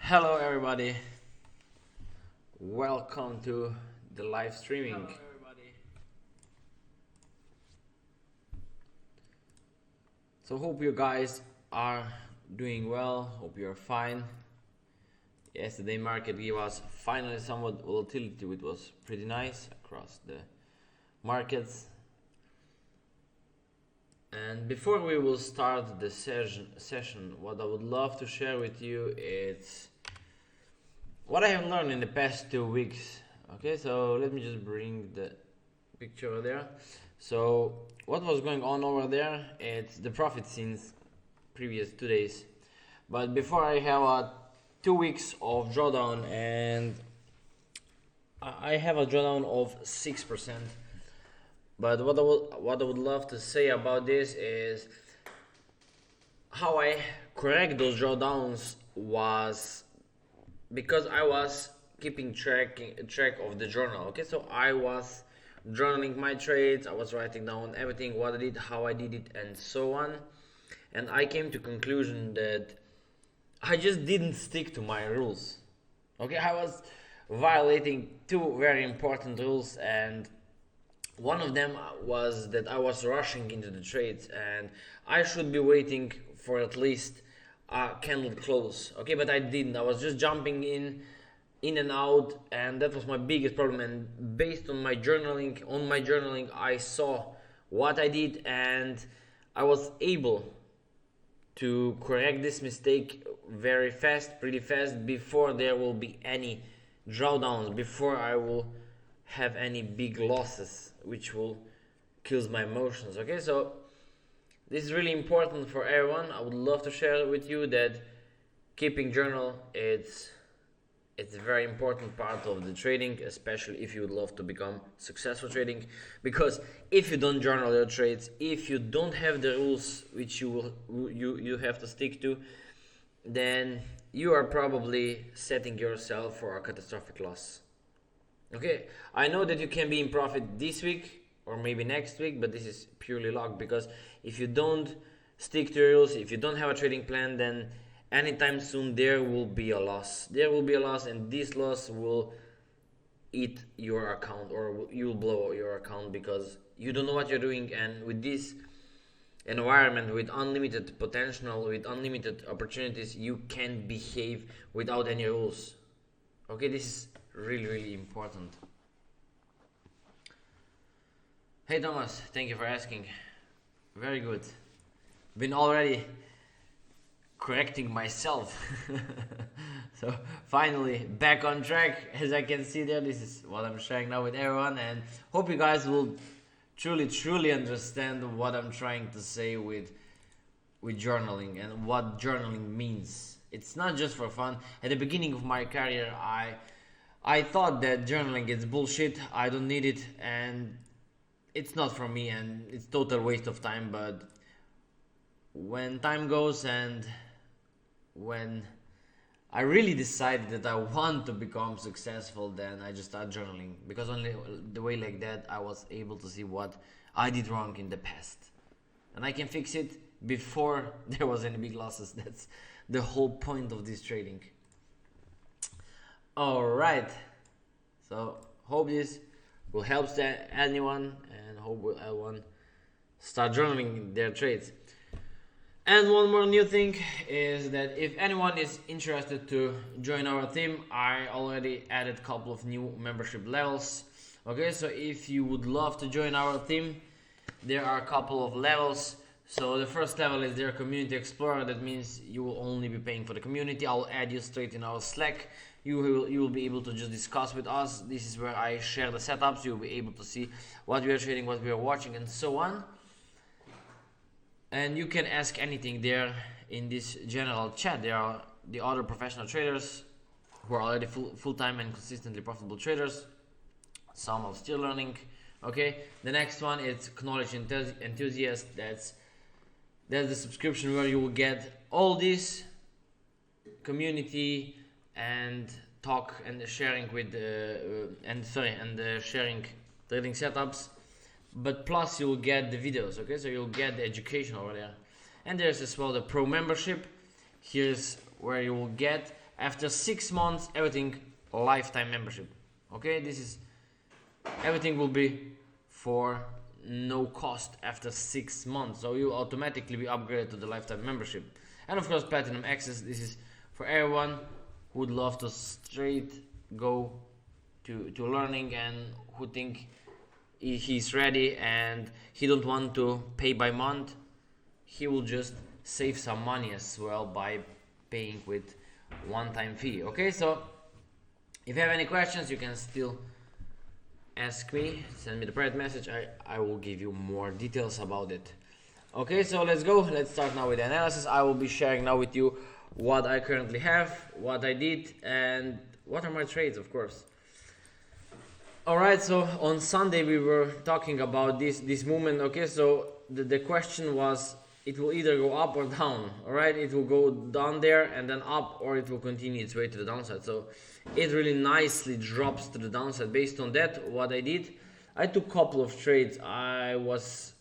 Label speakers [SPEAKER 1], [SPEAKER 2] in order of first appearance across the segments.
[SPEAKER 1] Hello everybody, welcome to the live streaming. So hope you guys are doing well, hope you're fine. Yesterday market gave us finally somewhat volatility, which was pretty nice across the markets. And before we will start the session, what I would love to share with you is what I have learned in the past 2 weeks. Okay, so let me just bring the picture over there. So what was going on over there? It's the profit since previous 2 days. But before, I have a 2 weeks of drawdown, and I have a drawdown of 6%. But what I would love to say about this is how I correct those drawdowns was because I was keeping track of the journal. Okay, so I was journaling my trades, I was writing down everything, what I did, how I did it, and so on. And I came to conclusion that I just didn't stick to my rules. Okay, I was violating two very important rules, and one of them was that I was rushing into the trades and I should be waiting for at least a candle close. Okay, but I didn't. I was just jumping in and out, and that was my biggest problem. And based on my journaling, I saw what I did, and I was able to correct this mistake very fast, pretty fast, before there will be any drawdowns, before I will have any big losses which will kill my emotions. Okay, so this is really important for everyone. I would love to share with you that keeping journal, it's a very important part of the trading, especially if you would love to become successful trading. Because if you don't journal your trades, if you don't have the rules which you have to stick to, then you are probably setting yourself for a catastrophic loss. Okay, I know that you can be in profit this week or maybe next week, but this is purely luck, because if you don't stick to your rules, if you don't have a trading plan, then anytime soon there will be a loss. There will be a loss, and this loss will eat your account, or you will blow your account because you don't know what you're doing. And with this environment, with unlimited potential, with unlimited opportunities, you can behave without any rules. Okay, this is really important. Hey Thomas, thank you for asking. Very good. Been already correcting myself. So finally back on track. As I can see there, this is what I'm sharing now with everyone, and hope you guys will truly understand what I'm trying to say with journaling and what journaling means. It's not just for fun. At the beginning of my career, I thought that journaling is bullshit, I don't need it, and it's not for me, and it's total waste of time. But when time goes, and when I really decided that I want to become successful, then I just started journaling, because only the way like that I was able to see what I did wrong in the past, and I can fix it before there was any big losses. That's the whole point of this trading. Alright, so hope this will help anyone, and hope everyone start journaling their trades. And one more new thing is that if anyone is interested to join our team, I already added a couple of new membership levels. Okay, so if you would love to join our team, there are a couple of levels. So the first level is their community explorer. That means you will only be paying for the community. I'll add you straight in our Slack. You will be able to just discuss with us. This is where I share the setups. You'll be able to see what we are trading, what we are watching, and so on. And you can ask anything there in this general chat. There are the other professional traders who are already full-time and consistently profitable traders. Some are still learning. Okay, the next one is knowledge enthusiast. That's the subscription where you will get all this community and talk and sharing with sharing trading setups. But plus you will get the videos. Okay, so you'll get the education over there. And there's as well the pro membership. Here's where you will get after 6 months, everything lifetime membership. Okay, this is everything will be for no cost after 6 months, so you automatically be upgraded to the lifetime membership. And of course, platinum access, this is for everyone who would love to straight go to learning and who think he's ready and he don't want to pay by month. He will just save some money as well by paying with one-time fee. Okay, so if you have any questions, you can still ask me, send me the private message. I will give you more details about it. Okay, so let's go. Let's start now with the analysis. I will be sharing now with you what I currently have, what I did, and what are my trades, of course. Alright, so on Sunday we were talking about this movement. Okay, so the question was, it will either go up or down. Alright, it will go down there and then up, or it will continue its way to the downside. So it really nicely drops to the downside. Based on that, what I did, I took a couple of trades. I was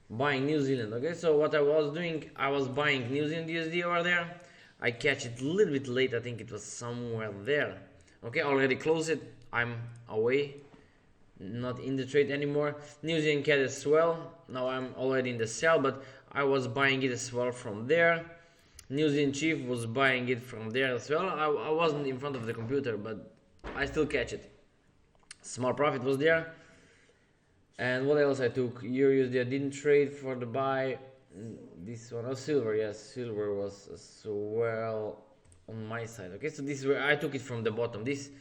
[SPEAKER 1] buying New Zealand. Okay, so what I was doing, I was buying New Zealand USD over there. I catch it a little bit late. I think it was somewhere there. Okay, already closed it. I'm away, not in the trade anymore. New Zealand CAD as well. Now I'm already in the sell, but I was buying it as well from there. New Zealand Chief was buying it from there as well. I wasn't in front of the computer, but I still catch it. Small profit was there. And what else I took? Euro USD, I didn't trade for the buy. This one, oh, silver, yes, silver was as well on my side. Okay, so this is where I took it from the bottom. This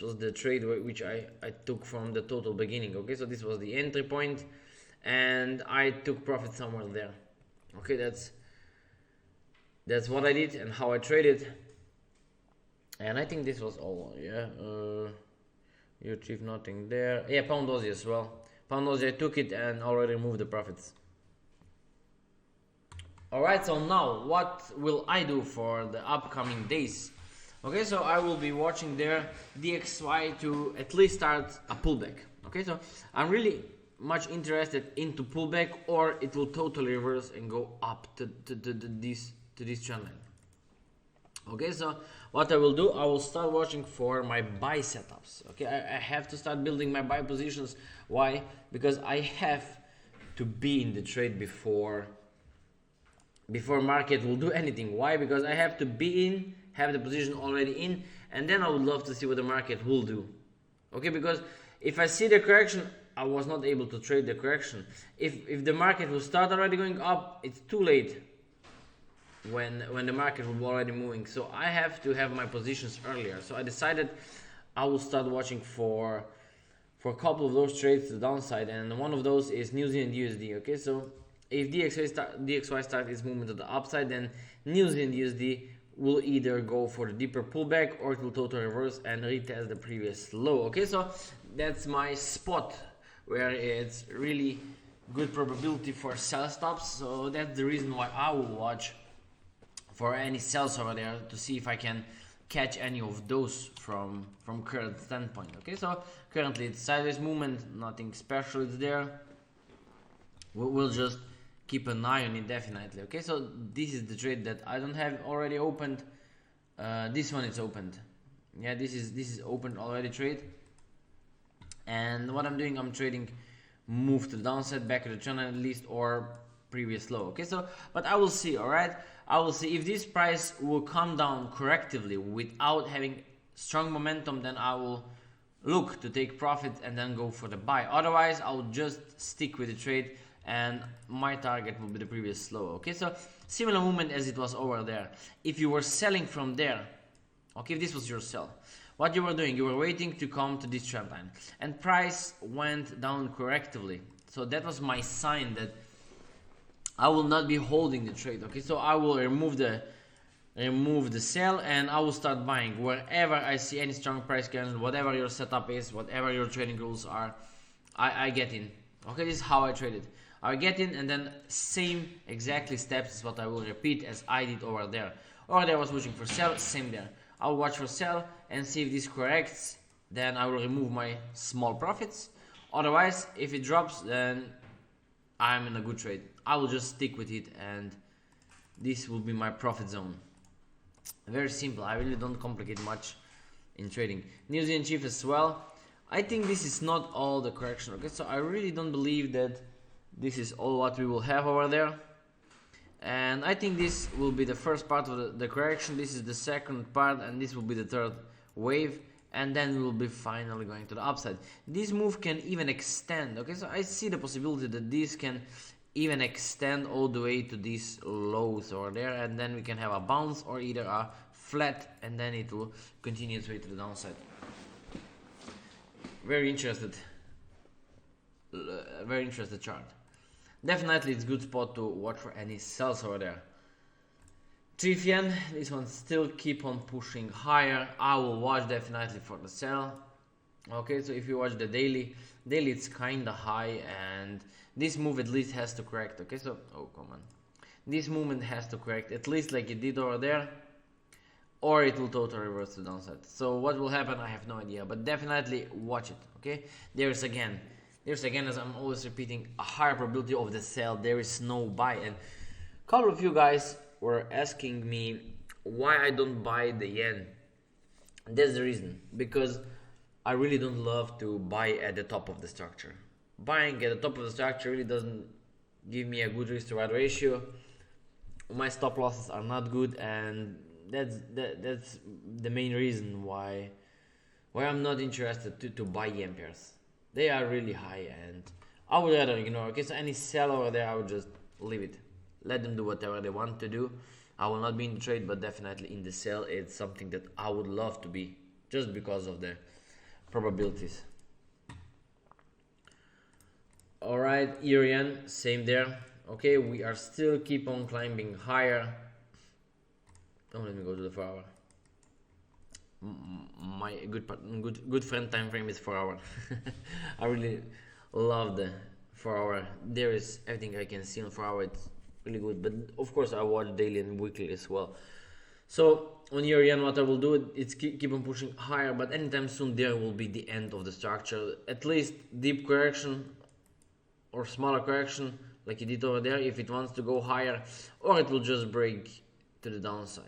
[SPEAKER 1] was the trade which I took from the total beginning. Okay, so this was the entry point, and I took profit somewhere there. Okay, that's what I did and how I traded. And I think this was all. Yeah, you achieved nothing there. Yeah, pound Aussie as well. Pound Aussie, I took it and already removed the profits. Alright, so now what will I do for the upcoming days? Okay, so I will be watching there DXY to at least start a pullback. Okay, so I'm really much interested into pullback, or it will totally reverse and go up to this trend line. Okay, so what I will do, I will start watching for my buy setups. Okay, I have to start building my buy positions. Why? Because I have to be in the trade before market will do anything. Why? Because I have to be in, have the position already in, and then I would love to see what the market will do. Okay, because if I see the correction, I was not able to trade the correction. If the market will start already going up, it's too late when the market will be already moving. So I have to have my positions earlier. So I decided I will start watching for a couple of those trades to the downside, and one of those is New Zealand USD. Okay, so if DXY starts its movement to the upside, then New Zealand USD will either go for the deeper pullback, or it will totally reverse and retest the previous low. Okay, so that's my spot where it's really good probability for sell stops. So that's the reason why I will watch for any sells over there to see if I can catch any of those from current standpoint. Okay, so currently it's sideways movement, nothing special is there. We'll just keep an eye on it definitely. Okay, so this is the trade that I don't have already opened. This one is opened. Yeah, this is opened already trade. And what I'm doing, I'm trading move to the downside, back to the channel at least, or previous low. Okay, so but I will see. All right, I will see if this price will come down correctively without having strong momentum. Then I will look to take profit and then go for the buy. Otherwise, I will just stick with the trade, and my target will be the previous low. Okay, so similar movement as it was over there. If you were selling from there, okay, if this was your sell, what you were doing, you were waiting to come to this trend line, and price went down correctively. So that was my sign that I will not be holding the trade. Okay, so I will remove the sell, and I will start buying wherever I see any strong price candle. Whatever your setup is, whatever your trading rules are, I get in. Okay, this is how I traded. I get in, and then same exactly steps is what I will repeat as I did over there. Over there I was watching for sell, same there. I will watch for sell and see if this corrects, then I will remove my small profits. Otherwise, if it drops, then I'm in a good trade. I will just stick with it, and this will be my profit zone. Very simple. I really don't complicate much in trading. New Zealand Chief as well. I think this is not all the correction. Okay, so I really don't believe that this is all what we will have over there. And I think this will be the first part of the correction. This is the second part, and this will be the third wave, and then we will be finally going to the upside. This move can even extend. Okay, so I see the possibility that this can even extend all the way to these lows over there, and then we can have a bounce or either a flat, and then it will continue its way to the downside. Very interested chart. Definitely it's good spot to watch for any sells over there. Chief Yen, this one still keep on pushing higher. I will watch definitely for the sell. Okay, so if you watch the daily it's kinda high, and this move at least has to correct. Okay, so oh come on, this movement has to correct at least like it did over there, or it will totally reverse to the downside. So what will happen, I have no idea, but definitely watch it. Okay, there's again, as I'm always repeating, a higher probability of the sell. There is no buy. And a couple of you guys were asking me why I don't buy the yen. That's the reason, because I really don't love to buy at the top of the structure. Buying at the top of the structure really doesn't give me a good risk to reward ratio. My stop losses are not good, and that's the main reason why I'm not interested to buy yen pairs. They are really high, and I would rather ignore. Okay, so any sell over there, I would just leave it. Let them do whatever they want to do. I will not be in the trade, but definitely in the sell, it's something that I would love to be, just because of the probabilities. Alright, Yen, same there. Okay, we are still keep on climbing higher. Don't let me go to the 4 hour. My good friend time frame is 4 hour. I really love the 4 hour. There is everything I can see on 4 hour. It's really good, but of course I watch daily and weekly as well. So on yen, what I will do, it's keep on pushing higher, but anytime soon there will be the end of the structure. At least deep correction or smaller correction like it did over there, if it wants to go higher, or it will just break to the downside.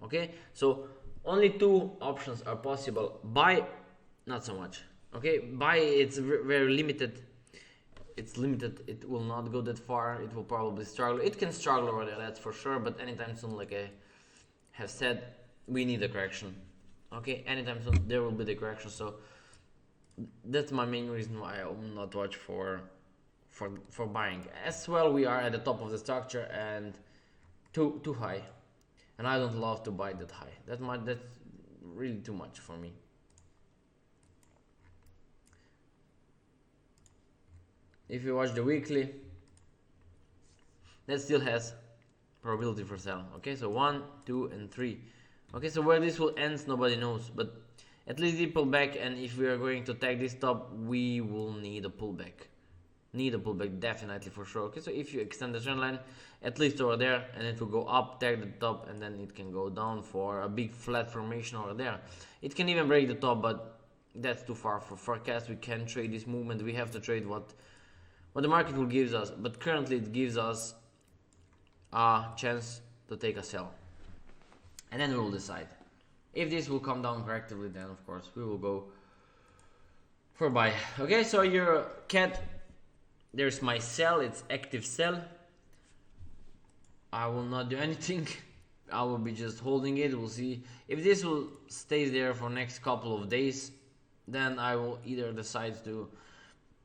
[SPEAKER 1] Okay, so only two options are possible. Buy, not so much. Okay, buy, it's very limited. It's limited. It will not go that far. It will probably struggle. It can struggle over there, that's for sure. But anytime soon, like I have said, we need a correction. Okay, anytime soon there will be the correction. So that's my main reason why I will not watch for buying. As well, we are at the top of the structure and too high. And I don't love to buy that high. That's really too much for me. If you watch the weekly, that still has probability for sell. Okay, so 1, 2, and 3. Okay, so where this will end, nobody knows. But at least it pull back, and if we are going to tag this top, we will need a pullback. Definitely for sure. Okay, so if you extend the trend line at least over there, and it will go up, tag the top, and then it can go down for a big flat formation over there. It can even break the top, but that's too far for forecast. We can't trade this movement. We have to trade what the market will give us, but currently it gives us a chance to take a sell, and then we will decide if this will come down correctively. Then of course we will go for buy. Okay, so your cat, there's my sell, it's active sell. I will not do anything. I will be just holding it. We'll see if this will stay there for next couple of days. Then I will either decide to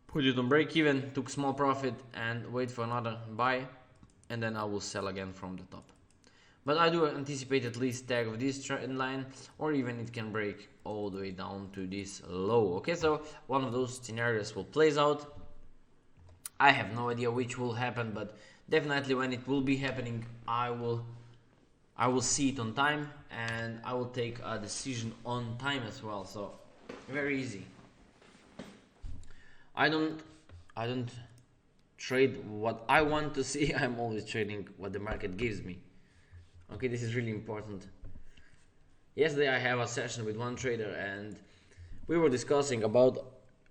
[SPEAKER 1] put it on break even, took small profit, and wait for another buy, and then I will sell again from the top. But I do anticipate at least tag of this trend line, or even it can break all the way down to this low. Okay, so one of those scenarios will plays out. I have no idea which will happen, but definitely when it will be happening, I will see it on time, and I will take a decision on time as well. So very easy. I don't trade what I want to see. I'm always trading what the market gives me. Okay, this is really important. Yesterday I have a session with one trader, and we were discussing about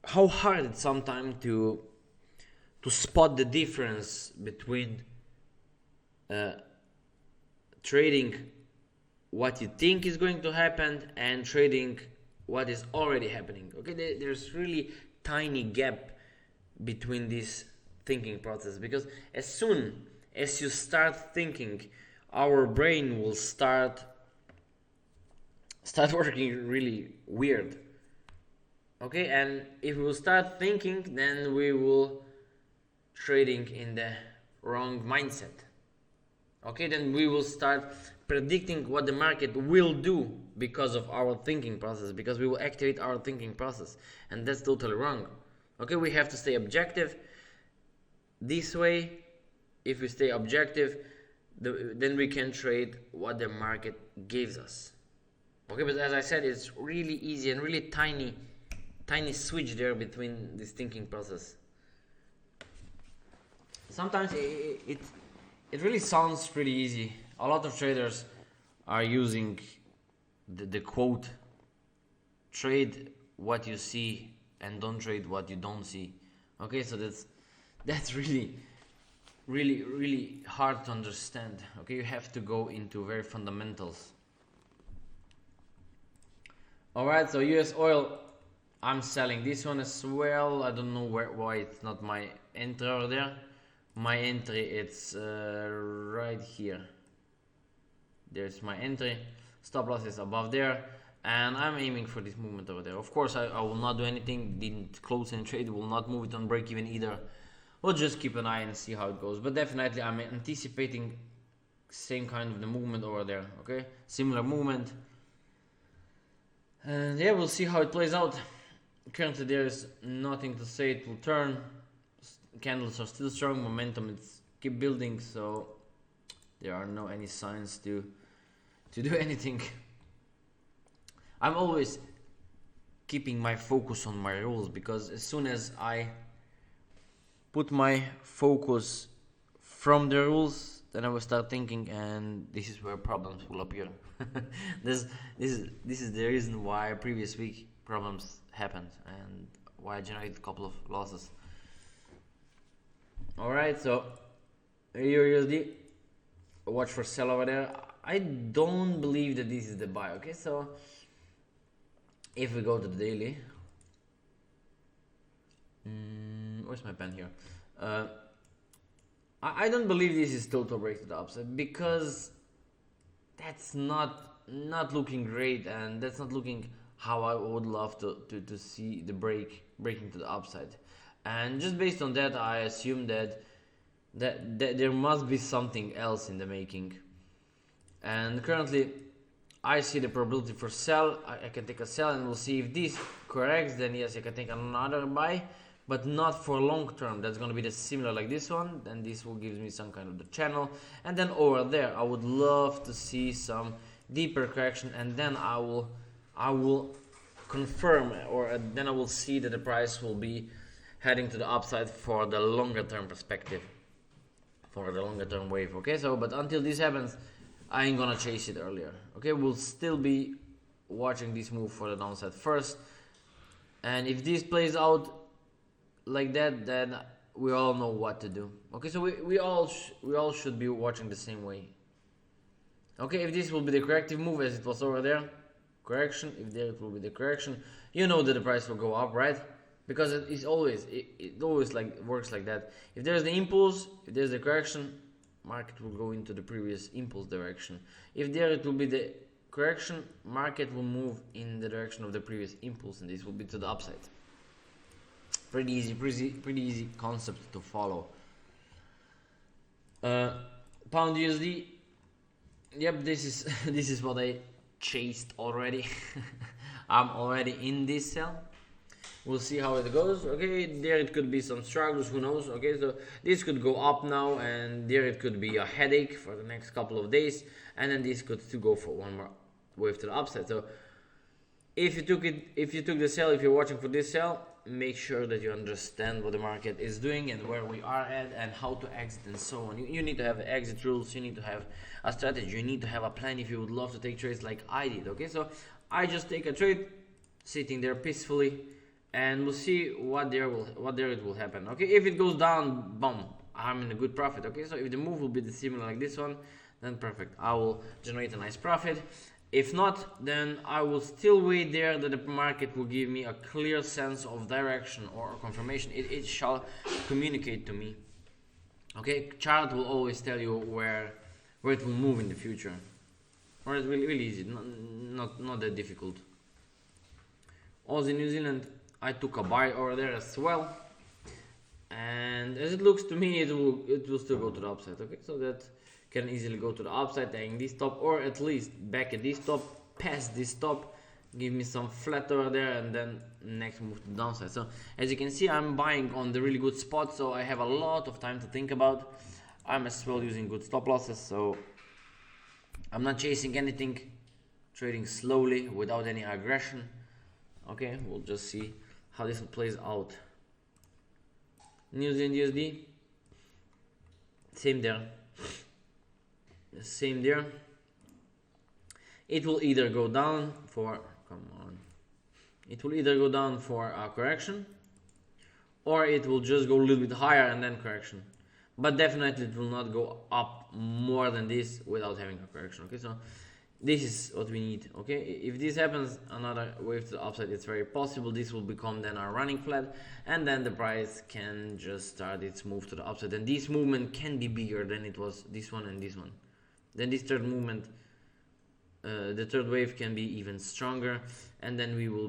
[SPEAKER 1] how hard it's sometimes to spot the difference between trading what you think is going to happen and trading what is already happening. Okay, there's really tiny gap between this thinking process, because as soon as you start thinking, our brain will start working really weird. Okay, and if we will start thinking, then we will trading in the wrong mindset. Okay, then we will start predicting what the market will do because of our thinking process, because we will activate our thinking process, and that's totally wrong. Okay, we have to stay objective. This way, if we stay objective, then we can trade what the market gives us. Okay, but as I said, it's really easy and really tiny switch there between this thinking process. Sometimes it really sounds pretty easy. A lot of traders are using the quote, trade what you see and don't trade what you don't see. Okay, so that's really hard to understand. Okay, you have to go into very fundamentals. Alright, so US oil, I'm selling this one as well. I don't know why it's not my entry over there. My entry, it's right here. There's my entry. Stop loss is above there, and I'm aiming for this movement over there. Of course, I will not do anything. Didn't close any trade. Will not move it on break even either. We'll just keep an eye and see how it goes. But definitely, I'm anticipating same kind of the movement over there. Okay, similar movement. And yeah, we'll see how it plays out. Currently, there is nothing to say it will turn. Candles are still strong, momentum is keep building, so there are no any signs to do anything. I'm always keeping my focus on my rules, because as soon as I put my focus from the rules, then I will start thinking, and this is where problems will appear. this is the reason why previous week problems happened and why I generated a couple of losses. Alright, so EURUSD, watch for sell over there. I don't believe that this is the buy. Okay, so if we go to the daily, where's my pen here? I don't believe this is total break to the upside, because that's not looking great, and that's not looking how I would love to see the breaking to the upside. And just based on that, I assume that there must be something else in the making. And currently, I see the probability for sell. I can take a sell, and we'll see if this corrects. Then yes, I can take another buy, but not for long term. That's going to be the similar like this one. Then this will give me some kind of the channel. And then over there, I would love to see some deeper correction, and then I will confirm, or then I will see that the price will be heading to the upside for the longer term perspective, for the longer term wave. Okay, so but until this happens, I ain't gonna chase it earlier. Okay, we'll still be watching this move for the downside first, and if this plays out like that, then we all know what to do. Okay, so we all should be watching the same way. Okay, if this will be the corrective move as it was over there, correction, if there it will be the correction, you know that the price will go up, right? Because it always like works like that. If there's the impulse, if there's the correction, market will go into the previous impulse direction. If there it will be the correction, market will move in the direction of the previous impulse, and this will be to the upside. Pretty easy concept to follow. Pound USD. Yep, this is what I chased already. I'm already in this sell. We'll see how it goes. Okay, there it could be some struggles, who knows. Okay, so this could go up now, and there it could be a headache for the next couple of days, and then this could still go for one more wave to the upside. So if you took the sell, if you're watching for this sell, make sure that you understand what the market is doing and where we are at and how to exit and so on. You need to have exit rules, you need to have a strategy, you need to have a plan if you would love to take trades like I did. Okay, so I just take a trade, sitting there peacefully, and we'll see what there it will happen. Okay, if it goes down, boom, I'm in a good profit. Okay, so if the move will be similar like this one, then perfect. I will generate a nice profit. If not, then I will still wait there that the market will give me a clear sense of direction or confirmation. It shall communicate to me. Okay, chart will always tell you where it will move in the future. Or it's really easy, not that difficult. Aussie New Zealand, I took a buy over there as well, and as it looks to me, it will still go to the upside. Okay, so that can easily go to the upside, taking this top, or at least back at this top, past this top, give me some flat over there, and then next move to the downside. So as you can see, I'm buying on the really good spot, so I have a lot of time to think about. I'm as well using good stop losses, so I'm not chasing anything, trading slowly without any aggression. Okay, we'll just see how this plays out. New Zealand USD, same there. Same there. It will either go down for, it will either go down for a correction, or it will just go a little bit higher and then correction. But definitely it will not go up more than this without having a correction. Okay, so this is what we need. Okay, if this happens, another wave to the upside, it's very possible this will become then a running flat, and then the price can just start its move to the upside, and this movement can be bigger than it was this one and this one. Then this third movement, the third wave can be even stronger, and then we will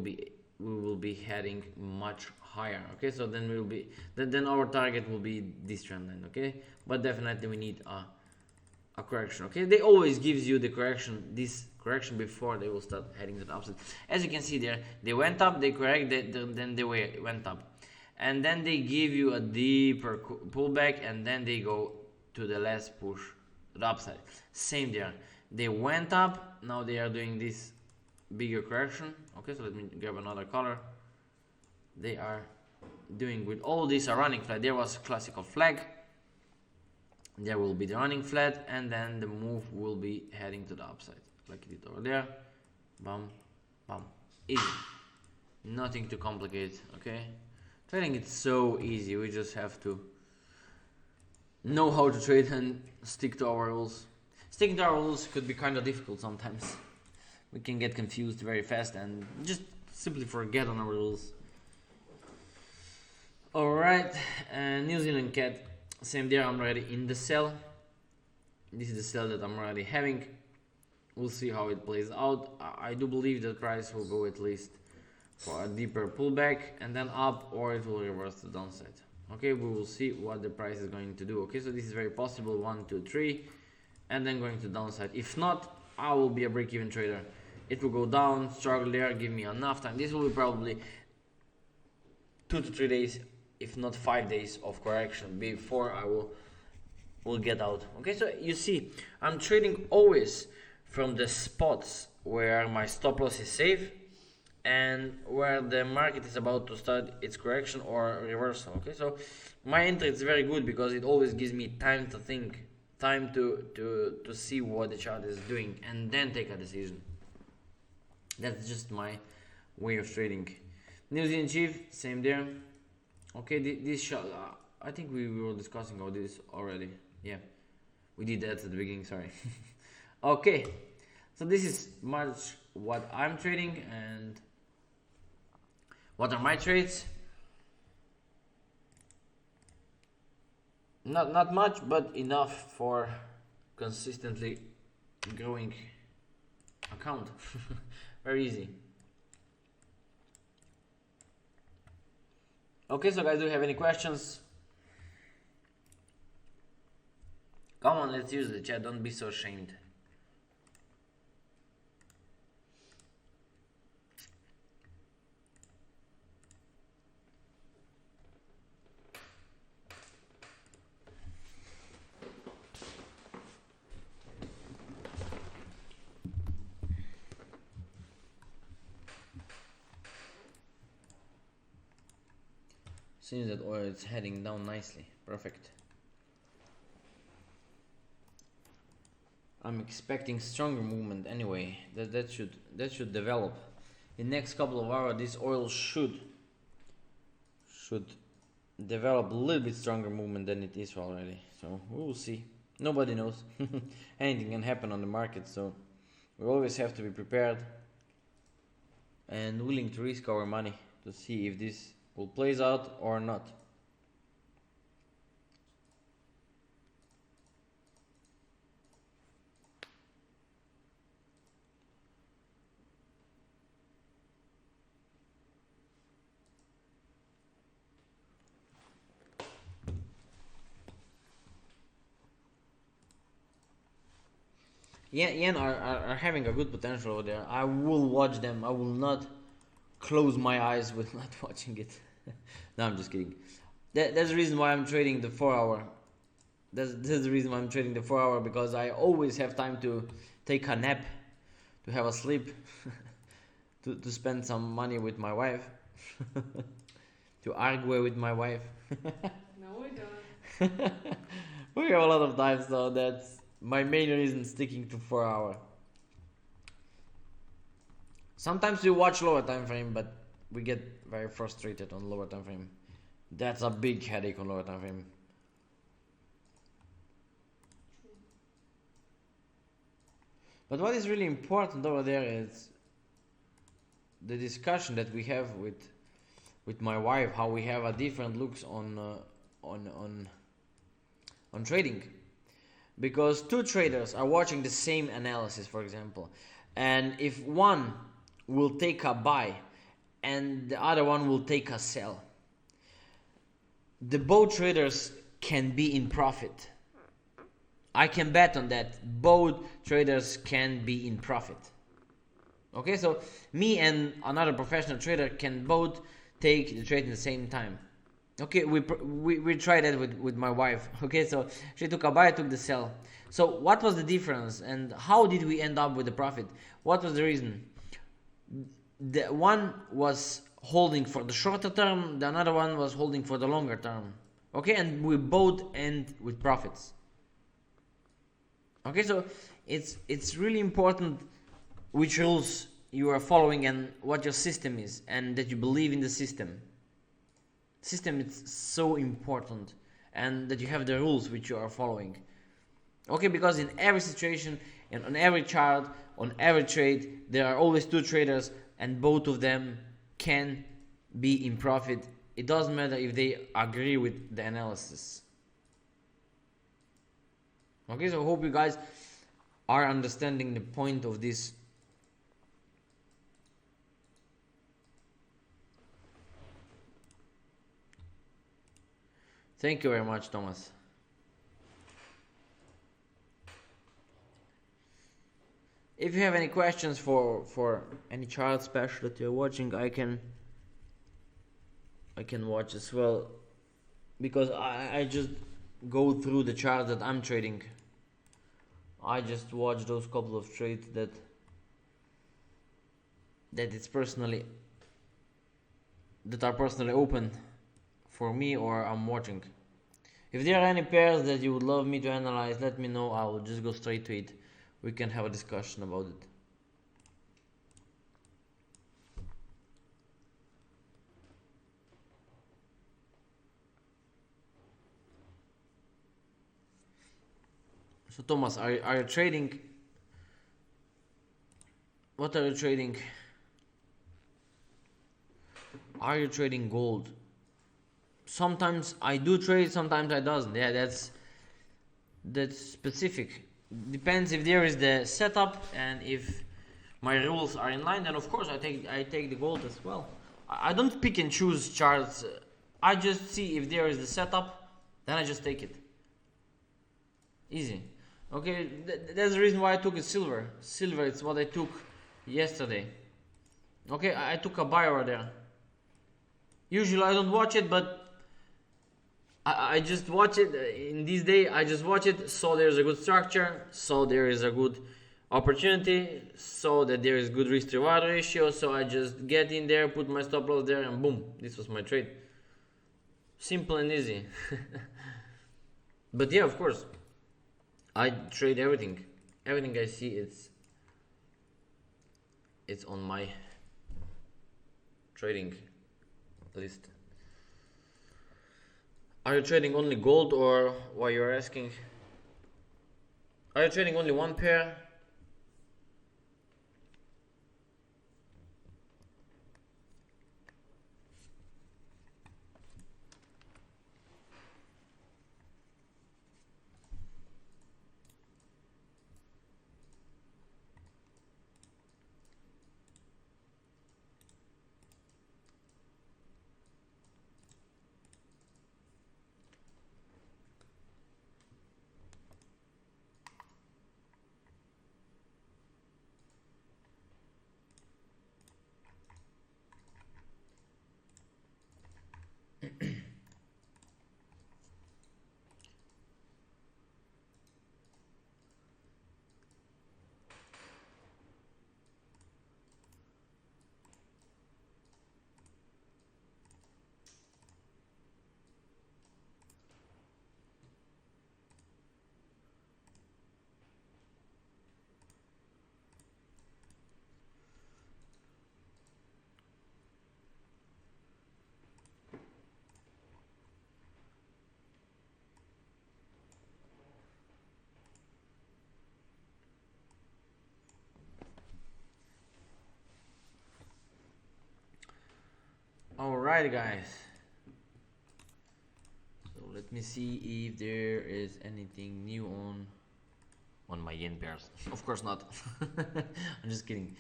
[SPEAKER 1] be heading much higher. Okay, so then we will be then our target will be this trend line. Okay, but definitely we need a correction. Okay, they always gives you the correction, this correction, before they will start heading to the upside. As you can see there, they went up, they correct, then they went up, and then they give you a deeper pullback, and then they go to the last push to the upside. Same there, they went up, now they are doing this bigger correction. Okay, so let me grab another color. They are doing with all this a running flat. There was a classical flag, there will be the running flat, and then the move will be heading to the upside like it did over there. Bam, bam, easy, nothing too complicated. Okay, trading it's so easy, we just have to know how to trade and stick to our rules. Sticking to our rules could be kind of difficult sometimes. We can get confused very fast and just simply forget on our rules. Alright, and New Zealand cat, same there, I'm already in the sell. This is the sell that I'm already having. We'll see how it plays out. I do believe that price will go at least for a deeper pullback and then up, or it will reverse the downside. Okay, we will see what the price is going to do. Okay, so this is very possible, 1, 2, 3, and then going to downside. If not, I will be a break-even trader. It will go down, struggle there, give me enough time. This will be probably 2 to 3 days, if not 5 days of correction before I will get out. Okay, so you see, I'm trading always from the spots where my stop loss is safe and where the market is about to start its correction or reversal. Okay, so my entry is very good because it always gives me time to think, time to see what the chart is doing, and then take a decision. That's just my way of trading. New Zealand Chief, same there. Okay, this shot, I think we were discussing all this already. Yeah, we did that at the beginning, sorry. Okay, so this is much what I'm trading, and what are my trades? Not much, but enough for consistently growing account. Very easy. Okay, so guys, do you have any questions? Come on, let's use the chat, don't be so ashamed. Seems that oil is heading down nicely. Perfect. I'm expecting stronger movement anyway. That should develop. In the next couple of hours, this oil should develop a little bit stronger movement than it is already. So we will see. Nobody knows. Anything can happen on the market, so we always have to be prepared and willing to risk our money to see if this will plays out or not. Yen are having a good potential over there. I will watch them. I will not close my eyes with not watching it. No, I'm just kidding. That's the reason why I'm trading the 4 hour. That's the reason why I'm trading the 4 hour, because I always have time to take a nap, to have a sleep, to spend some money with my wife, to argue with my wife.
[SPEAKER 2] No, we don't.
[SPEAKER 1] We have a lot of time, so that's my main reason sticking to 4 hour. Sometimes we watch lower time frame, but we get very frustrated on lower time frame. That's a big headache on lower time frame. But what is really important over there is the discussion that we have with my wife, how we have a different looks on trading, because two traders are watching the same analysis, for example, and if one will take a buy and the other one will take a sell, the both traders can be in profit. I can bet on that. Both traders can be in profit. Okay, so me and another professional trader can both take the trade at the same time. Okay, we tried that with my wife. Okay, so she took a buy, I took the sell. So what was the difference and how did we end up with the profit? What was the reason? The one was holding for the shorter term, the another one was holding for the longer term. Okay, and we both end with profits. Okay, so it's really important which rules you are following and what your system is, and that you believe in the system. System is so important, and that you have the rules which you are following. Okay, because in every situation and on every chart, on every trade, there are always two traders and both of them can be in profit. It doesn't matter if they agree with the analysis. Okay, so I hope you guys are understanding the point of this. Thank you very much, Thomas. If you have any questions for any chart special that you're watching, I can watch as well, because I just go through the chart that I'm trading. I just watch those couple of trades that it's personally that are personally open for me or I'm watching. If there are any pairs that you would love me to analyze, let me know. I will just go straight to it. We can have a discussion about it. So Thomas, are you trading? What are you trading? Are you trading gold? Sometimes I do trade, sometimes I doesn't. Yeah, that's specific. Depends if there is the setup and if my rules are in line. Then of course I take the gold as well. I don't pick and choose charts. I just see if there is the setup, then I just take it. Easy. Okay, that's the reason why I took silver. Silver, it's what I took yesterday. Okay, I took a buy over there. Usually I don't watch it, but I just watch it. In this day, I just watch it, so there's a good structure, so there is a good opportunity, so that there is good risk to reward ratio, so I just get in there, put my stop loss there, and boom, this was my trade. Simple and easy. But yeah, of course, I trade everything. Everything I see, it's on my trading list. Are you trading only gold, or what you're asking? Are you trading only one pair? Alright guys, so let me see if there is anything new on my yen pairs. Of course not. I'm just kidding.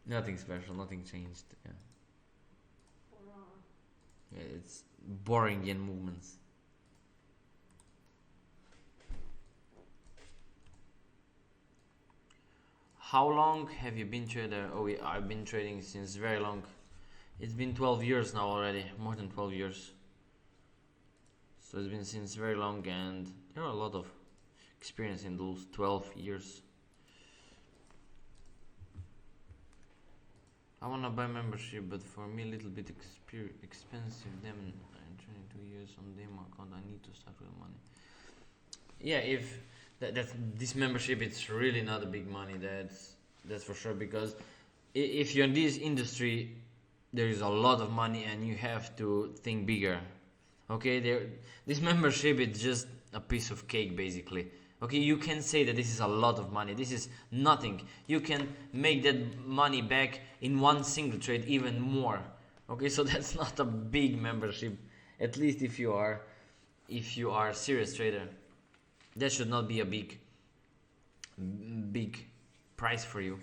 [SPEAKER 1] Nothing special, nothing changed. Yeah, it's boring yen movements. How long have you been trader? Oh yeah, I've been trading since very long. It's been 12 years now already, more than 12 years. So it's been since very long, and there are a lot of experience in those 12 years. I wanna buy membership, but for me a little bit expensive. Them I'm trading 2 years on demo account. I need to start with money. Yeah, if that's this membership, it's really not a big money. That's for sure, because if you're in this industry, there is a lot of money and you have to think bigger. Okay, this membership is just a piece of cake basically. Okay, you can say that this is a lot of money. This is nothing. You can make that money back in one single trade, even more. Okay, so that's not a big membership, at least if you are a serious trader. That should not be a big price for you.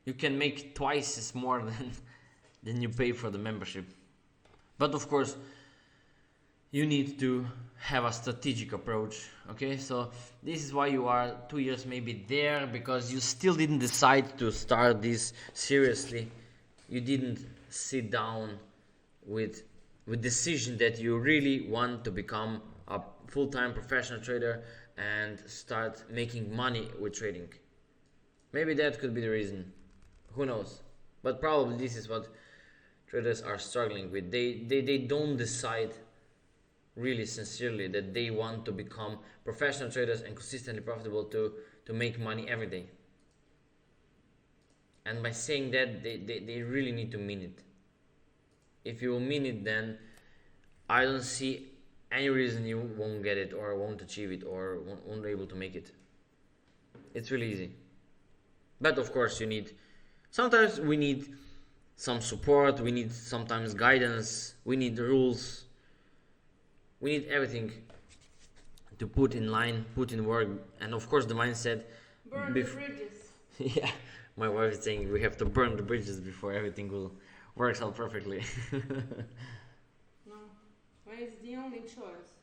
[SPEAKER 1] You can make twice as more than you pay for the membership. But of course, you need to have a strategic approach. Okay, so this is why you are 2 years maybe there, because you still didn't decide to start this seriously. You didn't sit down with decision that you really want to become a full-time professional trader and start making money with trading. Maybe that could be the reason. Who knows? But probably this is what traders are struggling with. They don't decide really sincerely that they want to become professional traders and consistently profitable to make money every day. And by saying that, they really need to mean it. If you will mean it, then I don't see any reason you won't get it or won't achieve it or won't be able to make it. It's really easy. But of course sometimes we need some support, we need sometimes guidance, we need rules, we need everything to put in line, put in work, and of course the mindset.
[SPEAKER 2] Burn the bridges.
[SPEAKER 1] Yeah, my wife is saying we have to burn the bridges before everything will work out perfectly.
[SPEAKER 2] No, well, it's the only choice.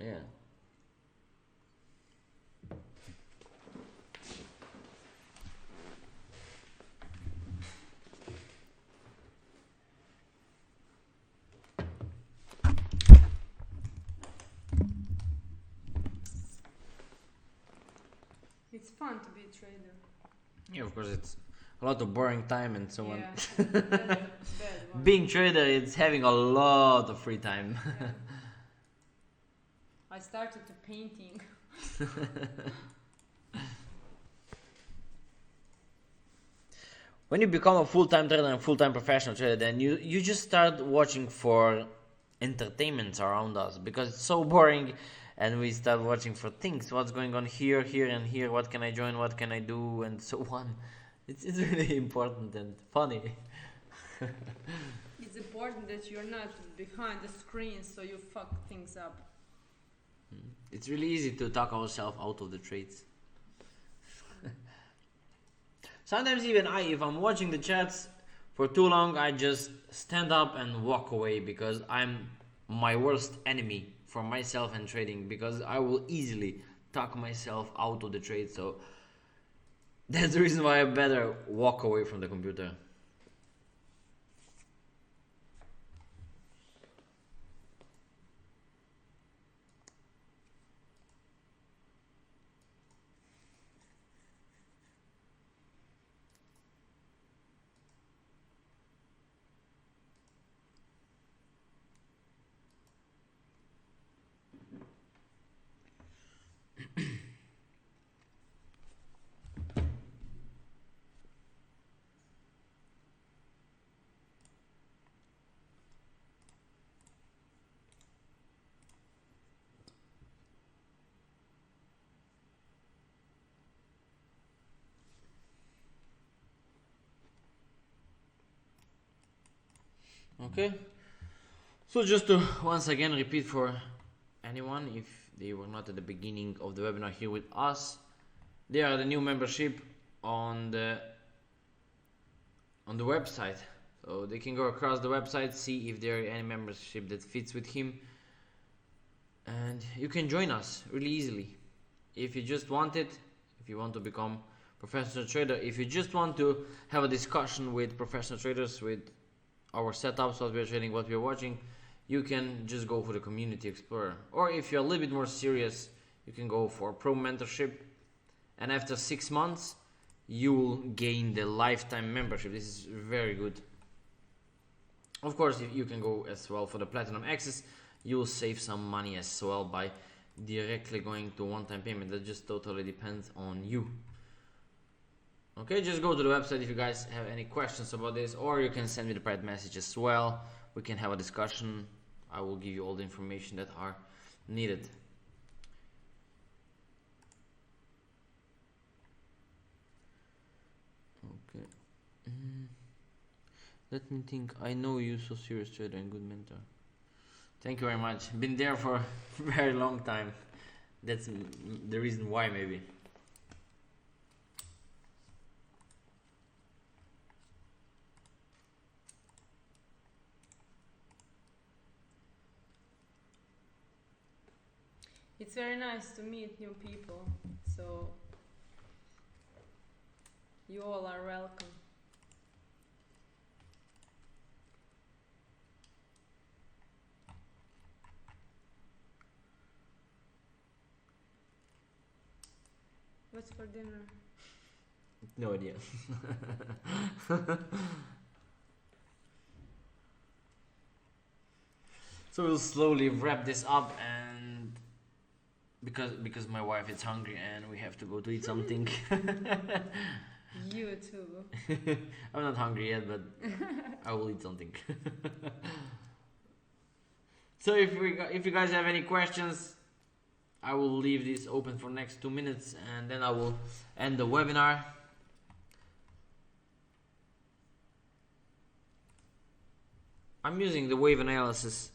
[SPEAKER 1] Yeah.
[SPEAKER 2] It's fun to be a trader.
[SPEAKER 1] Yeah, of course it's a lot of boring time and so on.
[SPEAKER 2] Yeah, that's the bad one.
[SPEAKER 1] Being trader, it's having a lot of free time.
[SPEAKER 2] Yeah. I started to painting.
[SPEAKER 1] When you become a full-time trader and full-time professional trader, then you just start watching for entertainments around us, because it's so boring and we start watching for things, what's going on here, here, and here, what can I join, what can I do, and so on. It's really important and funny.
[SPEAKER 2] It's important that you're not behind the screen so you fuck things up.
[SPEAKER 1] It's really easy to talk ourselves out of the trades. Sometimes even if I'm watching the chats for too long, I just stand up and walk away, because I'm my worst enemy for myself and trading, because I will easily talk myself out of the trade. So that's the reason why I better walk away from the computer. Okay, so just to once again repeat for anyone if they were not at the beginning of the webinar here with us, they are the new membership on the website, so they can go across the website, see if there are any membership that fits with him, and you can join us really easily if you just want it. If you want to become professional trader, if you just want to have a discussion with professional traders with our setups, what we're trading, what we're watching, you can just go for the Community Explorer. Or if you're a little bit more serious, you can go for Pro Mentorship, and after 6 months you will gain the lifetime membership. This is very good. Of course, if you can go as well for the Platinum Access, you will save some money as well by directly going to one-time payment. That just totally depends on you. Okay, just go to the website if you guys have any questions about this, or you can send me the private message as well. We can have a discussion. I will give you all the information that are needed. Okay. Let me think. I know you, so serious trader and good mentor. Thank you very much. Been there for a very long time. That's the reason why, maybe.
[SPEAKER 2] It's very nice to meet new people, so you all are welcome. What's for dinner?
[SPEAKER 1] No idea. So we'll slowly wrap this up, and because my wife is hungry and we have to go to eat something.
[SPEAKER 2] You too.
[SPEAKER 1] I'm not hungry yet, but I will eat something. So if you guys have any questions, I will leave this open for next 2 minutes, and then I will end the webinar. I'm using the wave analysis.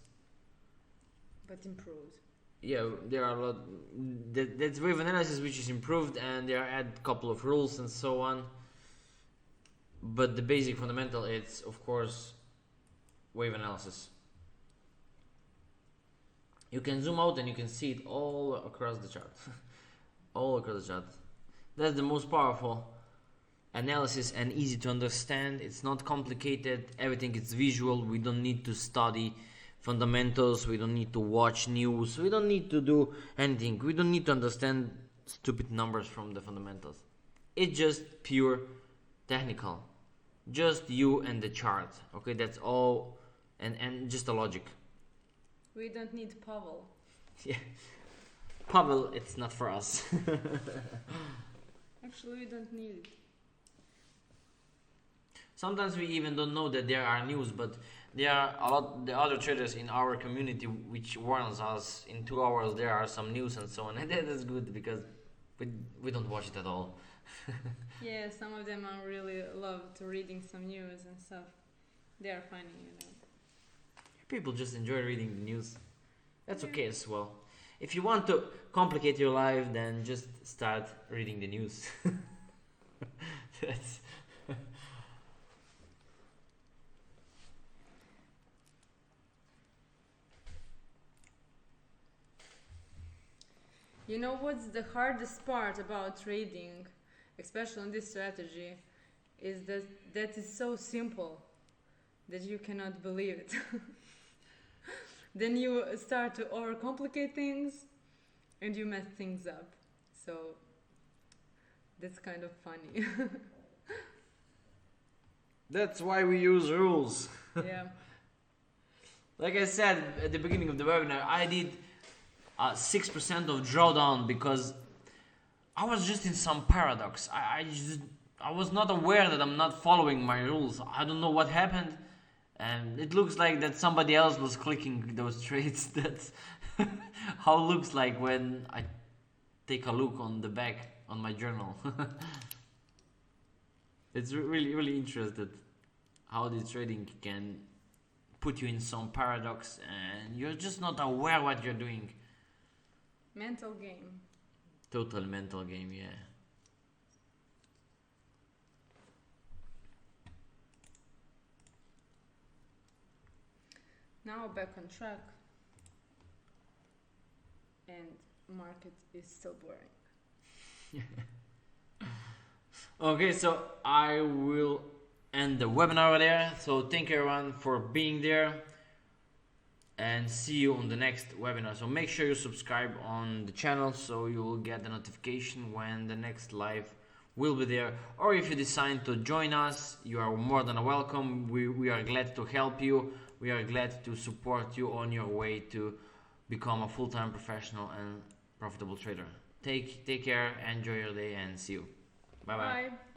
[SPEAKER 2] But improved.
[SPEAKER 1] Yeah, there are a lot. That's wave analysis which is improved, and there are add a couple of rules and so on. But the basic fundamental, it's of course wave analysis. You can zoom out and you can see it all across the chart. All across the chart. That's the most powerful analysis and easy to understand. It's not complicated. Everything is visual. We don't need to study fundamentals. We don't need to watch news. We don't need to do anything. We don't need to understand stupid numbers from the fundamentals. It's just pure technical. Just you and the chart. Okay, that's all. And just the logic.
[SPEAKER 2] We don't need Pavel.
[SPEAKER 1] Yeah, Pavel, it's not for us.
[SPEAKER 2] Actually, we don't need it.
[SPEAKER 1] Sometimes we even don't know that there are news, but there are a lot the other traders in our community which warns us in 2 hours there are some news and so on, and that is good because we don't watch it at all.
[SPEAKER 2] Yeah, some of them are really love to reading some news and stuff. They are funny, you know.
[SPEAKER 1] People just enjoy reading the news. That's
[SPEAKER 2] Yeah.
[SPEAKER 1] okay as well. If you want to complicate your life, then just start reading the news. That's
[SPEAKER 2] You know what's the hardest part about trading, especially on this strategy, is that is so simple that you cannot believe it. Then you start to overcomplicate things and you mess things up. So that's kind of funny.
[SPEAKER 1] that's why we use rules.
[SPEAKER 2] Yeah.
[SPEAKER 1] Like I said at the beginning of the webinar, I did 6% of drawdown because I was just in some paradox. I was not aware that I'm not following my rules. I don't know what happened, and it looks like that somebody else was clicking those trades. That's how it looks like when I take a look on the back on my journal. It's really interesting how this trading can put you in some paradox and you're just not aware what you're doing.
[SPEAKER 2] Mental game.
[SPEAKER 1] Total mental game, yeah.
[SPEAKER 2] Now back on track. And market is still boring.
[SPEAKER 1] Okay, so I will end the webinar there. So thank you everyone for being there and see you on the next webinar. So make sure you subscribe on the channel so you will get the notification when the next live will be there. Or if you decide to join us, you are more than welcome. We are glad to help you. We are glad to support you on your way to become a full-time professional and profitable trader. Take care, enjoy your day, and see you. Bye bye.
[SPEAKER 2] Bye.